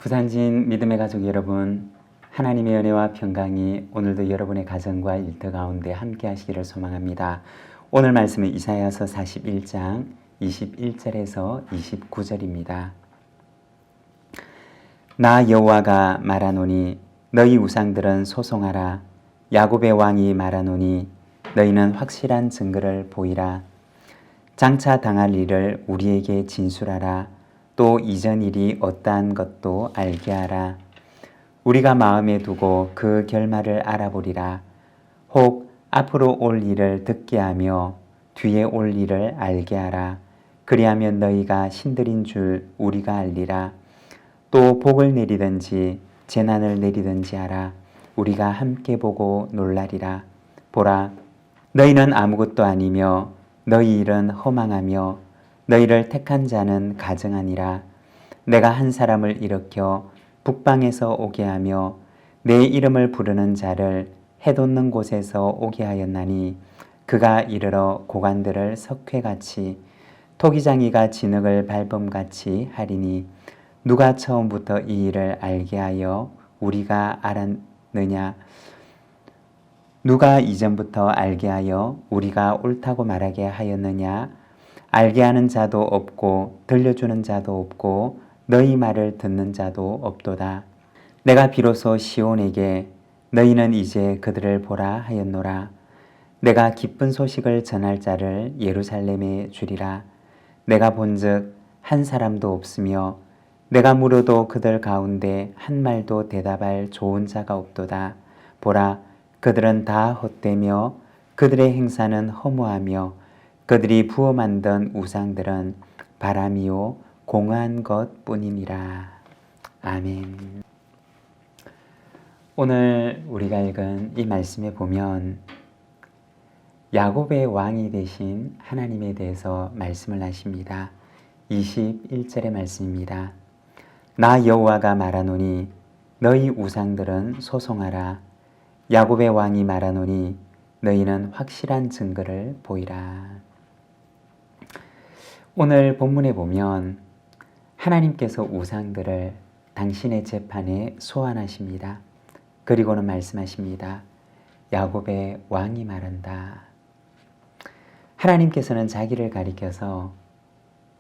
부산진 믿음의 가족 여러분, 하나님의 은혜와 평강이 오늘도 여러분의 가정과 일터 가운데 함께 하시기를 소망합니다. 오늘 말씀은 이사야서 41장 21절에서 29절입니다. 나 여호와가 말하노니 너희 우상들은 소송하라. 야곱의 왕이 말하노니 너희는 확실한 증거를 보이라. 장차 당할 일을 우리에게 진술하라. 또 이전 일이 어떠한 것도 알게 하라. 우리가 마음에 두고 그 결말을 알아보리라. 혹 앞으로 올 일을 듣게 하며 뒤에 올 일을 알게 하라. 그리하면 너희가 신들인 줄 우리가 알리라. 또 복을 내리든지 재난을 내리든지 하라. 우리가 함께 보고 놀라리라. 보라, 너희는 아무것도 아니며 너희 일은 허망하며 너희를 택한 자는 가증하니라. 내가 한 사람을 일으켜 북방에서 오게 하며 내 이름을 부르는 자를 해돋는 곳에서 오게 하였나니 그가 이르러 고관들을 석회같이 토기장이가 진흙을 밟음같이 하리니 누가 처음부터 이 일을 알게 하여 우리가 알았느냐? 누가 이전부터 알게 하여 우리가 옳다고 말하게 하였느냐? 알게 하는 자도 없고 들려주는 자도 없고 너희 말을 듣는 자도 없도다. 내가 비로소 시온에게 너희는 이제 그들을 보라 하였노라. 내가 기쁜 소식을 전할 자를 예루살렘에 주리라. 내가 본즉 한 사람도 없으며 내가 물어도 그들 가운데 한 말도 대답할 좋은 자가 없도다. 보라, 그들은 다 헛되며 그들의 행사는 허무하며 그들이 부어 만든 우상들은 바람이요 공한 것뿐이니라. 아멘. 오늘 우리가 읽은 이 말씀에 보면 야곱의 왕이 되신 하나님에 대해서 말씀을 하십니다. 21절의 말씀입니다. 나 여호와가 말하노니 너희 우상들은 소송하라. 야곱의 왕이 말하노니 너희는 확실한 증거를 보이라. 오늘 본문에 보면 하나님께서 우상들을 당신의 재판에 소환하십니다. 그리고는 말씀하십니다. 야곱의 왕이 말한다. 하나님께서는 자기를 가리켜서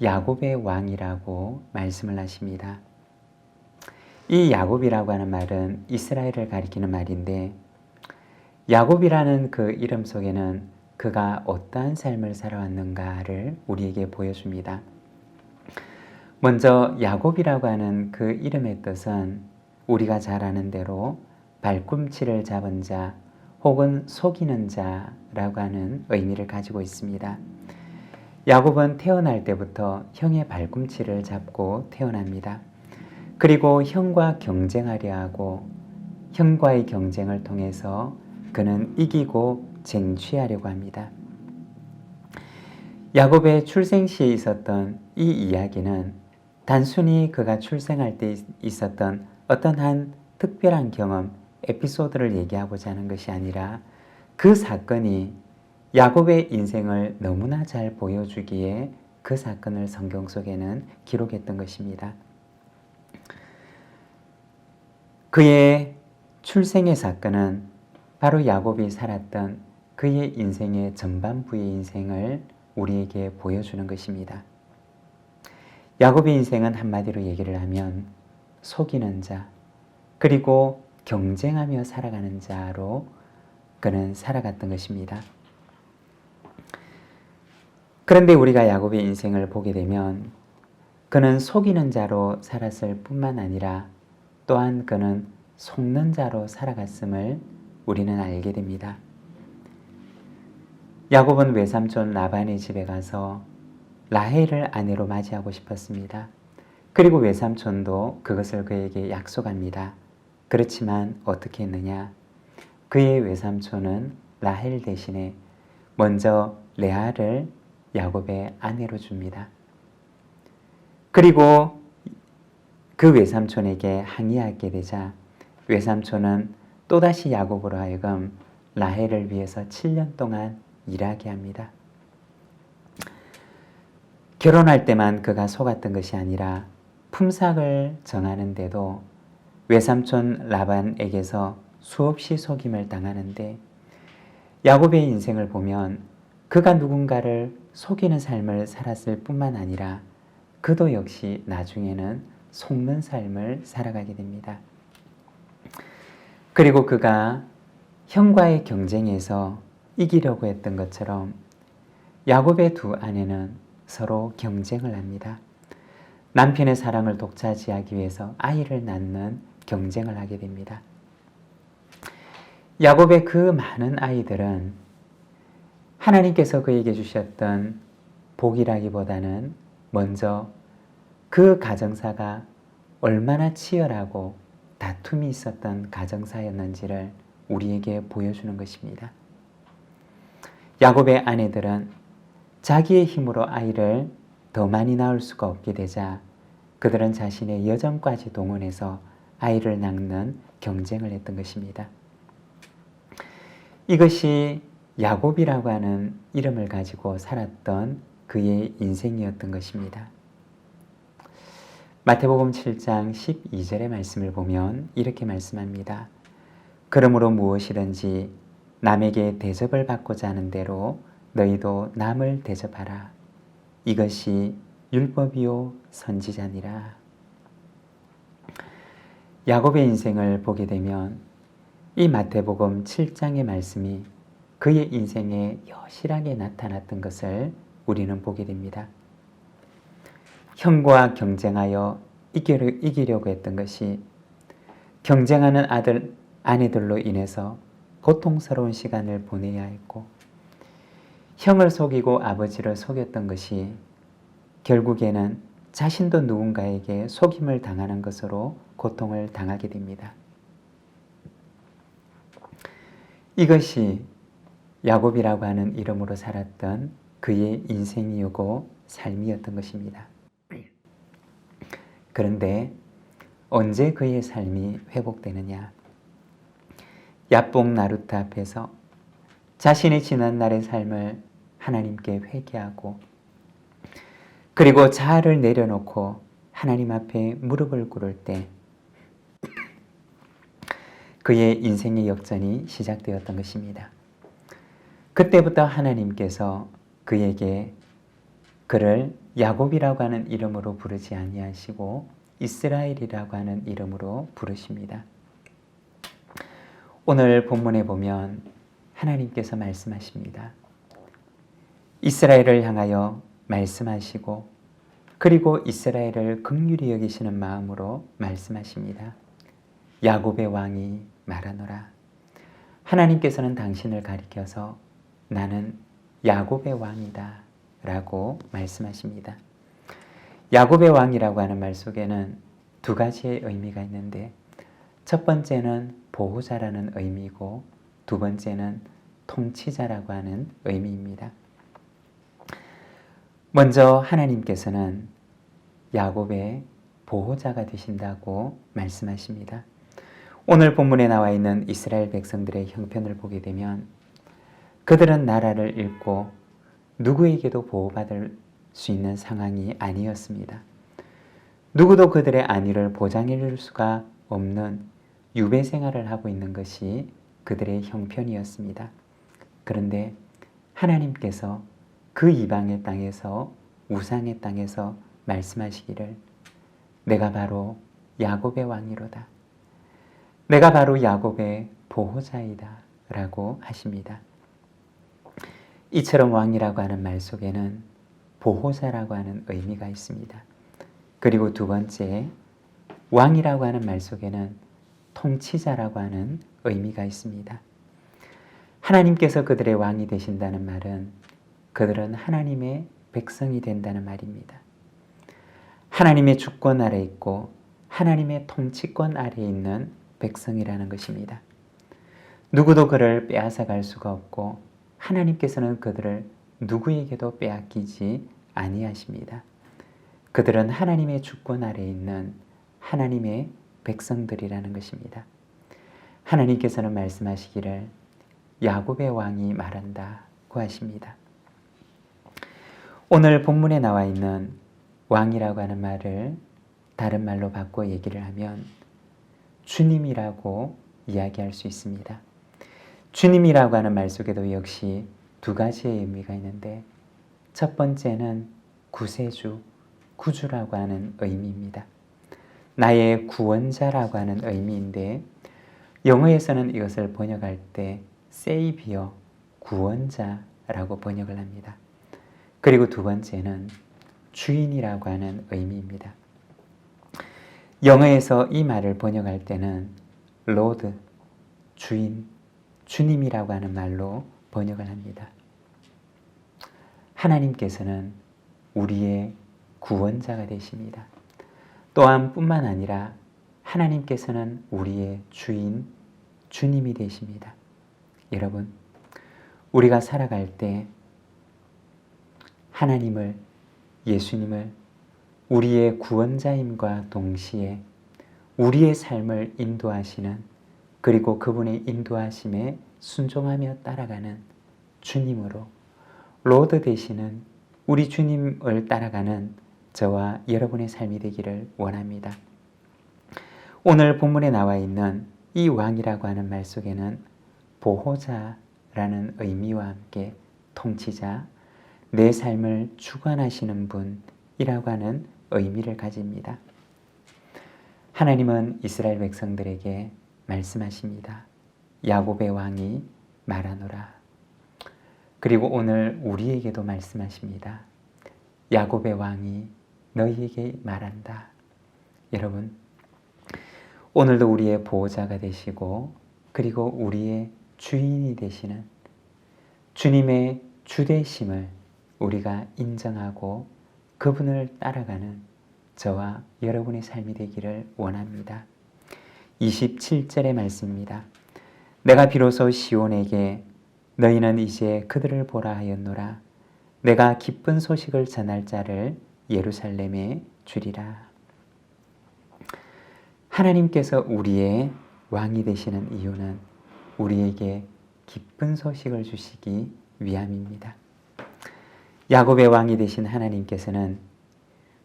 야곱의 왕이라고 말씀을 하십니다. 이 야곱이라고 하는 말은 이스라엘을 가리키는 말인데 야곱이라는 그 이름 속에는 그가 어떠한 삶을 살아왔는가를 우리에게 보여줍니다. 먼저 야곱이라고 하는 그 이름의 뜻은 우리가 잘 아는 대로 발꿈치를 잡은 자 혹은 속이는 자라고 하는 의미를 가지고 있습니다. 야곱은 태어날 때부터 형의 발꿈치를 잡고 태어납니다. 그리고 형과 경쟁하려 하고 형과의 경쟁을 통해서 그는 이기고 쟁취하려고 합니다. 야곱의 출생 시에 있었던 이 이야기는 단순히 그가 출생할 때 있었던 어떤 한 특별한 경험, 에피소드를 얘기하고자 하는 것이 아니라 그 사건이 야곱의 인생을 너무나 잘 보여주기에 그 사건을 성경 속에는 기록했던 것입니다. 그의 출생의 사건은 바로 야곱이 살았던 그의 인생의 전반부의 인생을 우리에게 보여주는 것입니다. 야곱의 인생은 한마디로 얘기를 하면 속이는 자, 그리고 경쟁하며 살아가는 자로 그는 살아갔던 것입니다. 그런데 우리가 야곱의 인생을 보게 되면 그는 속이는 자로 살았을 뿐만 아니라 또한 그는 속는 자로 살아갔음을 우리는 알게 됩니다. 야곱은 외삼촌 라반의 집에 가서 라헬을 아내로 맞이하고 싶었습니다. 그리고 외삼촌도 그것을 그에게 약속합니다. 그렇지만 어떻게 했느냐? 그의 외삼촌은 라헬 대신에 먼저 레아를 야곱의 아내로 줍니다. 그리고 그 외삼촌에게 항의하게 되자 외삼촌은 또다시 야곱으로 하여금 라헬을 위해서 7년 동안 일하게 합니다. 결혼할 때만 그가 속았던 것이 아니라 품삯을 정하는데도 외삼촌 라반에게서 수없이 속임을 당하는데 야곱의 인생을 보면 그가 누군가를 속이는 삶을 살았을 뿐만 아니라 그도 역시 나중에는 속는 삶을 살아가게 됩니다. 그리고 그가 형과의 경쟁에서 이기려고 했던 것처럼 야곱의 두 아내는 서로 경쟁을 합니다. 남편의 사랑을 독차지하기 위해서 아이를 낳는 경쟁을 하게 됩니다. 야곱의 그 많은 아이들은 하나님께서 그에게 주셨던 복이라기보다는 먼저 그 가정사가 얼마나 치열하고 다툼이 있었던 가정사였는지를 우리에게 보여주는 것입니다. 야곱의 아내들은 자기의 힘으로 아이를 더 많이 낳을 수가 없게 되자 그들은 자신의 여정까지 동원해서 아이를 낳는 경쟁을 했던 것입니다. 이것이 야곱이라고 하는 이름을 가지고 살았던 그의 인생이었던 것입니다. 마태복음 7장 12절의 말씀을 보면 이렇게 말씀합니다. 그러므로 무엇이든지 남에게 대접을 받고자 하는 대로 너희도 남을 대접하라. 이것이 율법이요 선지자니라. 야곱의 인생을 보게 되면 이 마태복음 7장의 말씀이 그의 인생에 여실하게 나타났던 것을 우리는 보게 됩니다. 형과 경쟁하여 이기려고 했던 것이 경쟁하는 아내들로 인해서 고통스러운 시간을 보내야 했고 형을 속이고 아버지를 속였던 것이 결국에는 자신도 누군가에게 속임을 당하는 것으로 고통을 당하게 됩니다. 이것이 야곱이라고 하는 이름으로 살았던 그의 인생이었고 삶이었던 것입니다. 그런데 언제 그의 삶이 회복되느냐? 야뽕 나루트 앞에서 자신의 지난날의 삶을 하나님께 회개하고 그리고 자아를 내려놓고 하나님 앞에 무릎을 꿇을 때 그의 인생의 역전이 시작되었던 것입니다. 그때부터 하나님께서 그에게 그를 야곱이라고 하는 이름으로 부르지 아니하시고 이스라엘이라고 하는 이름으로 부르십니다. 오늘 본문에 보면 하나님께서 말씀하십니다. 이스라엘을 향하여 말씀하시고 그리고 이스라엘을 긍휼히 여기시는 마음으로 말씀하십니다. 야곱의 왕이 말하노라. 하나님께서는 당신을 가리켜서 나는 야곱의 왕이다 라고 말씀하십니다. 야곱의 왕이라고 하는 말 속에는 두 가지의 의미가 있는데 첫 번째는 보호자라는 의미이고 두 번째는 통치자라고 하는 의미입니다. 먼저 하나님께서는 야곱의 보호자가 되신다고 말씀하십니다. 오늘 본문에 나와 있는 이스라엘 백성들의 형편을 보게 되면 그들은 나라를 잃고 누구에게도 보호받을 수 있는 상황이 아니었습니다. 누구도 그들의 안위를 보장해 줄 수가 없는 유배 생활을 하고 있는 것이 그들의 형편이었습니다. 그런데 하나님께서 그 이방의 땅에서 우상의 땅에서 말씀하시기를 내가 바로 야곱의 왕이로다. 내가 바로 야곱의 보호자이다 라고 하십니다. 이처럼 왕이라고 하는 말 속에는 보호자라고 하는 의미가 있습니다. 그리고 두 번째, 왕이라고 하는 말 속에는 통치자라고 하는 의미가 있습니다. 하나님께서 그들의 왕이 되신다는 말은 그들은 하나님의 백성이 된다는 말입니다. 하나님의 주권 아래 있고 하나님의 통치권 아래 있는 백성이라는 것입니다. 누구도 그를 빼앗아 갈 수가 없고 하나님께서는 그들을 누구에게도 빼앗기지 아니하십니다. 그들은 하나님의 주권 아래 있는 하나님의 백성들이라는 것입니다. 하나님께서는 말씀하시기를 야곱의 왕이 말한다고 하십니다. 오늘 본문에 나와 있는 왕이라고 하는 말을 다른 말로 바꿔 얘기를 하면 주님이라고 이야기할 수 있습니다. 주님이라고 하는 말 속에도 역시 두 가지의 의미가 있는데 첫 번째는 구세주, 구주라고 하는 의미입니다. 나의 구원자라고 하는 의미인데 영어에서는 이것을 번역할 때 Savior, 구원자라고 번역을 합니다. 그리고 두 번째는 주인이라고 하는 의미입니다. 영어에서 이 말을 번역할 때는 Lord, 주인, 주님이라고 하는 말로 번역을 합니다. 하나님께서는 우리의 구원자가 되십니다. 또한 뿐만 아니라 하나님께서는 우리의 주인, 주님이 되십니다. 여러분, 우리가 살아갈 때 하나님을, 예수님을 우리의 구원자임과 동시에 우리의 삶을 인도하시는, 그리고 그분의 인도하심에 순종하며 따라가는 주님으로 로드 되시는 우리 주님을 따라가는 저와 여러분의 삶이 되기를 원합니다. 오늘 본문에 나와 있는 이 왕이라고 하는 말 속에는 보호자라는 의미와 함께 통치자, 내 삶을 주관하시는 분이라고 하는 의미를 가집니다. 하나님은 이스라엘 백성들에게 말씀하십니다. 야곱의 왕이 말하노라. 그리고 오늘 우리에게도 말씀하십니다. 야곱의 왕이 너희에게 말한다. 여러분, 오늘도 우리의 보호자가 되시고 그리고 우리의 주인이 되시는 주님의 주되심을 우리가 인정하고 그분을 따라가는 저와 여러분의 삶이 되기를 원합니다. 27절의 말씀입니다. 내가 비로소 시온에게 너희는 이제 그들을 보라 하였노라. 내가 기쁜 소식을 전할 자를 예루살렘에 주리라. 하나님께서 우리의 왕이 되시는 이유는 우리에게 기쁜 소식을 주시기 위함입니다. 야곱의 왕이 되신 하나님께서는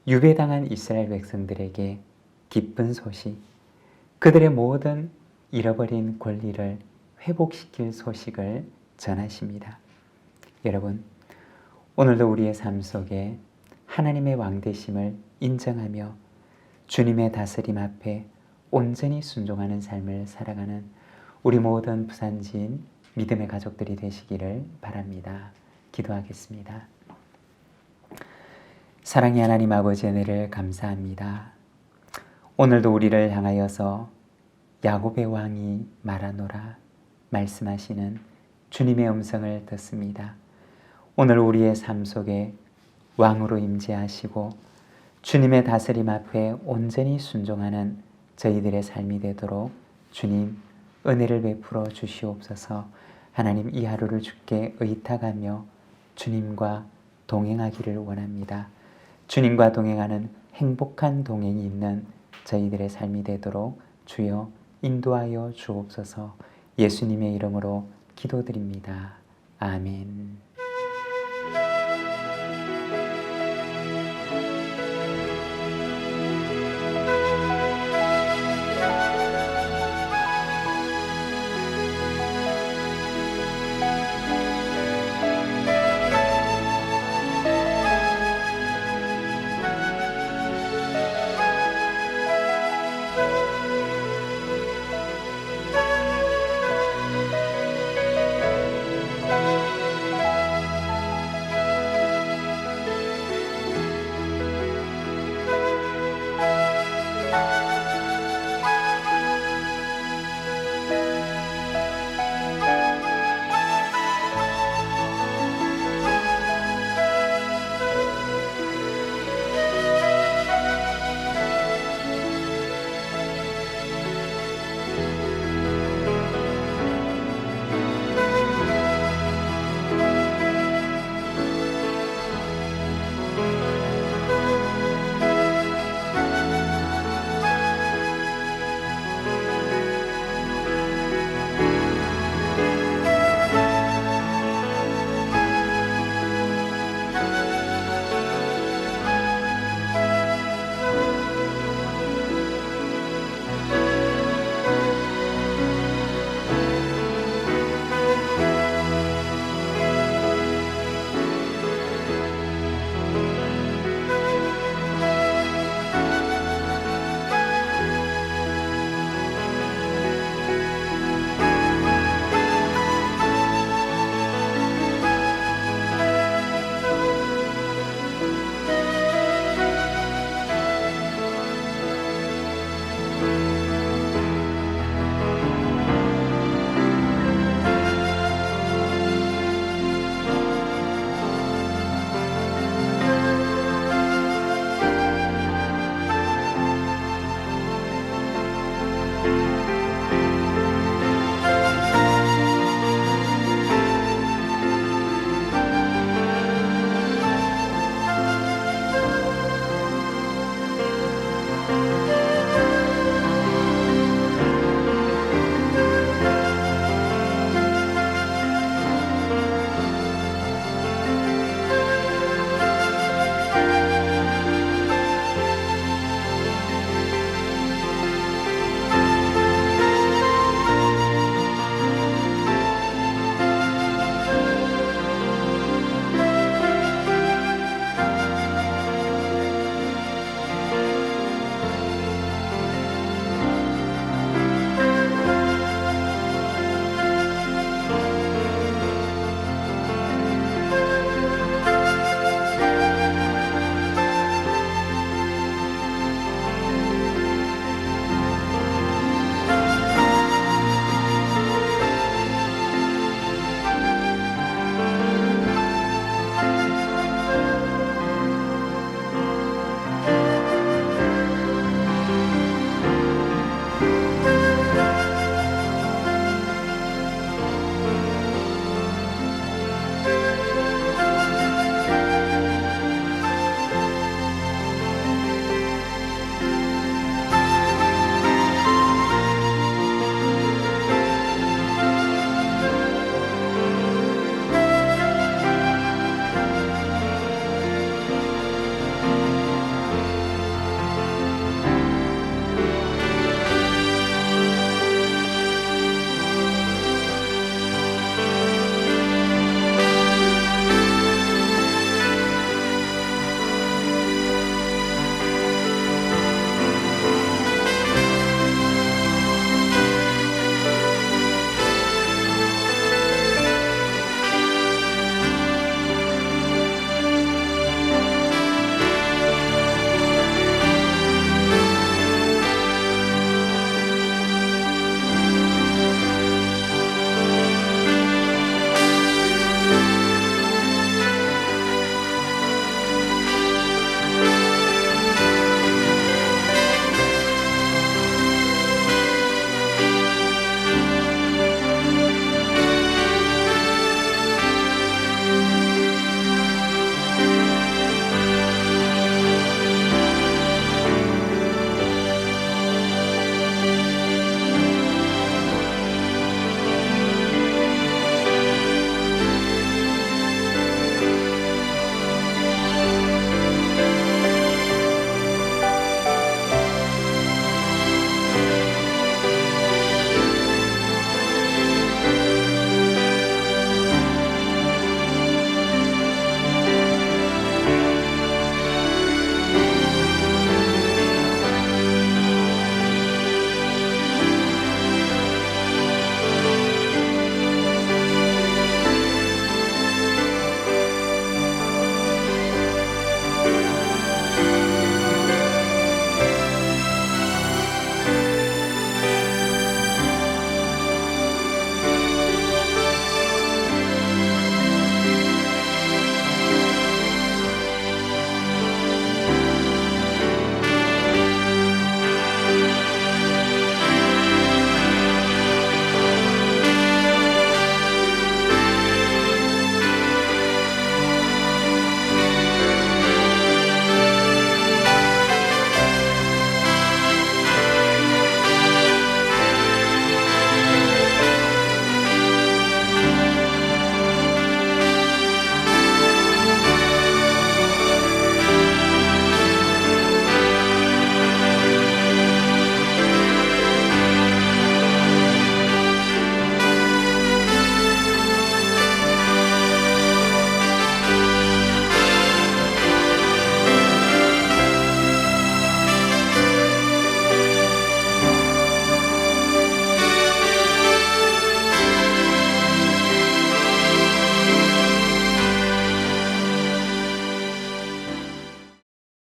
유배당한 이스라엘 백성들에게 기쁜 소식, 그들의 모든 잃어버린 권리를 회복시킬 소식을 전하십니다. 여러분, 오늘도 우리의 삶 속에 하나님의 왕 되심을 인정하며 주님의 다스림 앞에 온전히 순종하는 삶을 살아가는 우리 모든 부산지인 믿음의 가족들이 되시기를 바랍니다. 기도하겠습니다. 사랑의 하나님 아버지 은혜를 감사합니다. 오늘도 우리를 향하여서 야곱의 왕이 말하노라 말씀하시는 주님의 음성을 듣습니다. 오늘 우리의 삶 속에 왕으로 임재하시고 주님의 다스림 앞에 온전히 순종하는 저희들의 삶이 되도록 주님 은혜를 베풀어 주시옵소서. 하나님, 이 하루를 주께 의탁하며 주님과 동행하기를 원합니다. 주님과 동행하는 행복한 동행이 있는 저희들의 삶이 되도록 주여 인도하여 주옵소서. 예수님의 이름으로 기도드립니다. 아멘.